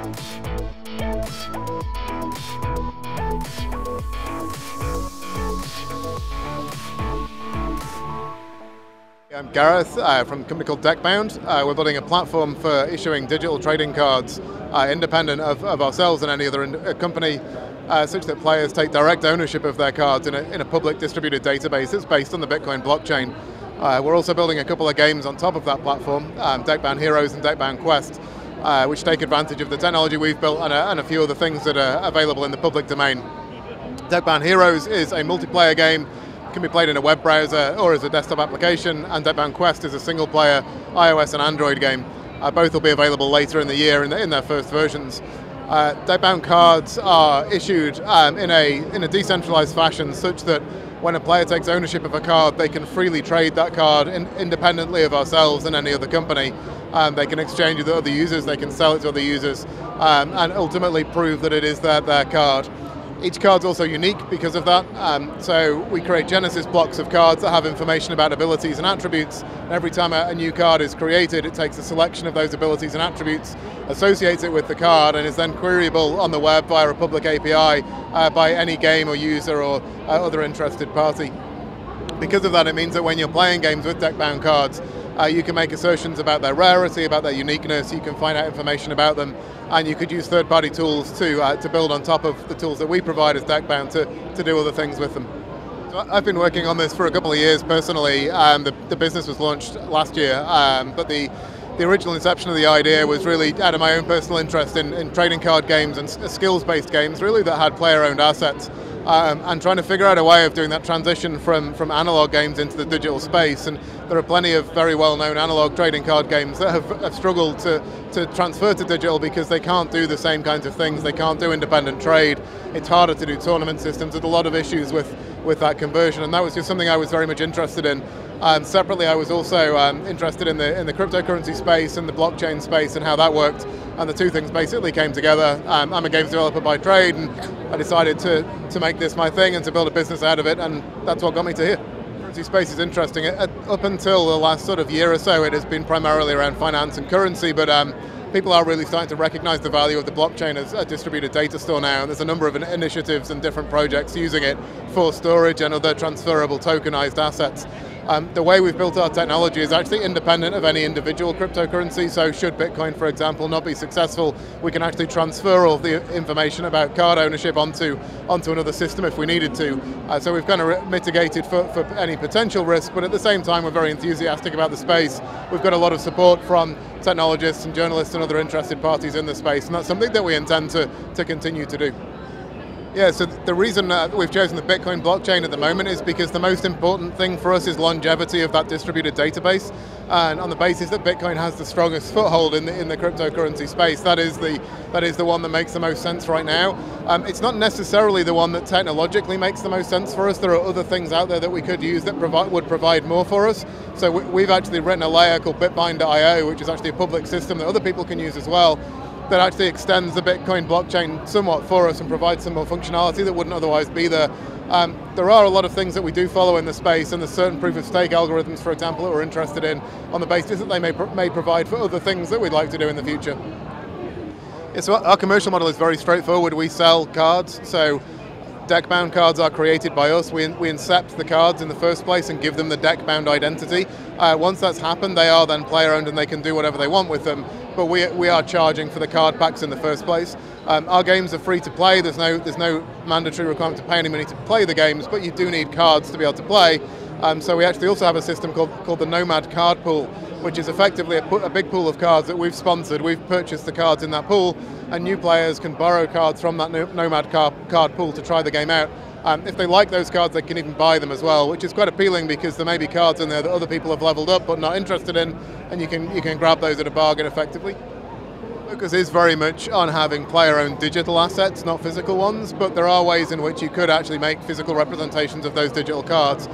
I'm Gareth from a company called Deckbound. We're building a platform for issuing digital trading cards independent of ourselves and any other company, such that players take direct ownership of their cards in a public distributed database that's based on the Bitcoin blockchain. We're also building a couple of games on top of that platform, Deckbound Heroes and Deckbound Quest, which take advantage of the technology we've built and a few other things that are available in the public domain. Deckbound Heroes is a multiplayer game. Can be played in a web browser or as a desktop application, and Deckbound Quest is a single-player iOS and Android game. Both will be available later in the year in their first versions. Deckbound cards are issued in a decentralized fashion, such that when a player takes ownership of a card, they can freely trade that card independently of ourselves and any other company. They can exchange with other users, they can sell it to other users, and ultimately prove that it is their card. Each card's also unique because of that, so we create Genesis blocks of cards that have information about abilities and attributes. And every time a new card is created, it takes a selection of those abilities and attributes, associates it with the card, and is then queryable on the web via a public API by any game or user or other interested party. Because of that, it means that when you're playing games with Deckbound cards, you can make assertions about their rarity, about their uniqueness, you can find out information about them, and you could use third-party tools to build on top of the tools that we provide as Deckbound to do other things with them. So I've been working on this for a couple of years personally. The business was launched last year, but the original inception of the idea was really out of my own personal interest in trading card games and skills-based games, really, that had player-owned assets. And trying to figure out a way of doing that transition from analog games into the digital space. And there are plenty of very well-known analog trading card games that have struggled to transfer to digital because they can't do the same kinds of things. They can't do independent trade. It's harder to do tournament systems. There's a lot of issues with that conversion, and that was just something I was very much interested in. Separately, I was also interested in the cryptocurrency space and the blockchain space and how that worked, and the two things basically came together. I'm a games developer by trade, and I decided to make this my thing and to build a business out of it, and that's what got me to here. The currency space is interesting. Up until the last sort of year or so, it has been primarily around finance and currency, but people are really starting to recognize the value of the blockchain as a distributed data store now, and there's a number of initiatives and different projects using it for storage and other transferable tokenized assets. The way we've built our technology is actually independent of any individual cryptocurrency, so should Bitcoin, for example, not be successful, we can actually transfer all the information about card ownership onto another system if we needed to. So we've kind of mitigated for any potential risk, but at the same time we're very enthusiastic about the space. We've got a lot of support from technologists and journalists and other interested parties in the space, and that's something that we intend to continue to do. Yeah, so the reason we've chosen the Bitcoin blockchain at the moment is because the most important thing for us is longevity of that distributed database, and on the basis that Bitcoin has the strongest foothold in the cryptocurrency space, that is the one that makes the most sense right now. It's not necessarily the one that technologically makes the most sense for us. There are other things out there that we could use that would provide more for us. So we've actually written a layer called Bitbind.io, which is actually a public system that other people can use as well, that actually extends the Bitcoin blockchain somewhat for us and provides some more functionality that wouldn't otherwise be there. There are a lot of things that we do follow in the space, and there's certain proof-of-stake algorithms, for example, that we're interested in on the basis that they may provide for other things that we'd like to do in the future. Yeah, so our commercial model is very straightforward. We sell cards, so Deckbound cards are created by us. We incept the cards in the first place and give them the Deckbound identity. Once that's happened, they are then player-owned and they can do whatever they want with them. But we are charging for the card packs in the first place. Our games are free to play. There's no mandatory requirement to pay any money to play the games, but you do need cards to be able to play. So we actually also have a system called the Nomad Card Pool, which is effectively a big pool of cards that we've sponsored. We've purchased the cards in that pool, and new players can borrow cards from that Nomad card pool to try the game out. If they like those cards, they can even buy them as well, which is quite appealing because there may be cards in there that other people have leveled up but not interested in, and you can grab those at a bargain effectively. Focus is very much on having player-owned digital assets, not physical ones, but there are ways in which you could actually make physical representations of those digital cards.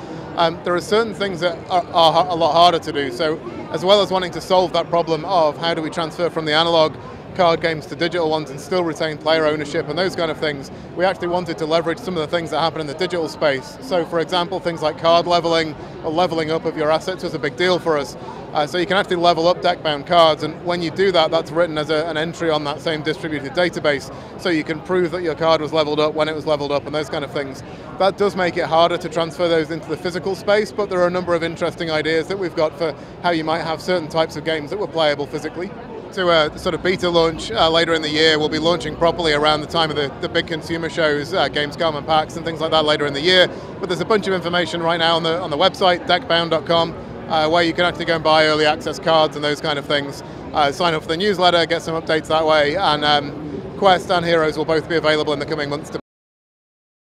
There are certain things that are a lot harder to do, so as well as wanting to solve that problem of how do we transfer from the analog card games to digital ones and still retain player ownership and those kind of things, we actually wanted to leverage some of the things that happen in the digital space. So for example, things like card leveling or leveling up of your assets was a big deal for us. So you can actually level up Deckbound cards, and when you do that, that's written as an entry on that same distributed database, so you can prove that your card was leveled up when it was leveled up and those kind of things. That does make it harder to transfer those into the physical space, but there are a number of interesting ideas that we've got for how you might have certain types of games that were playable physically. To a sort of beta launch later in the year. We'll be launching properly around the time of the big consumer shows, Gamescom and PAX and things like that later in the year. But there's a bunch of information right now on the website, deckbound.com, where you can actually go and buy early access cards and those kind of things. Sign up for the newsletter, get some updates that way, and Quest and Heroes will both be available in the coming months to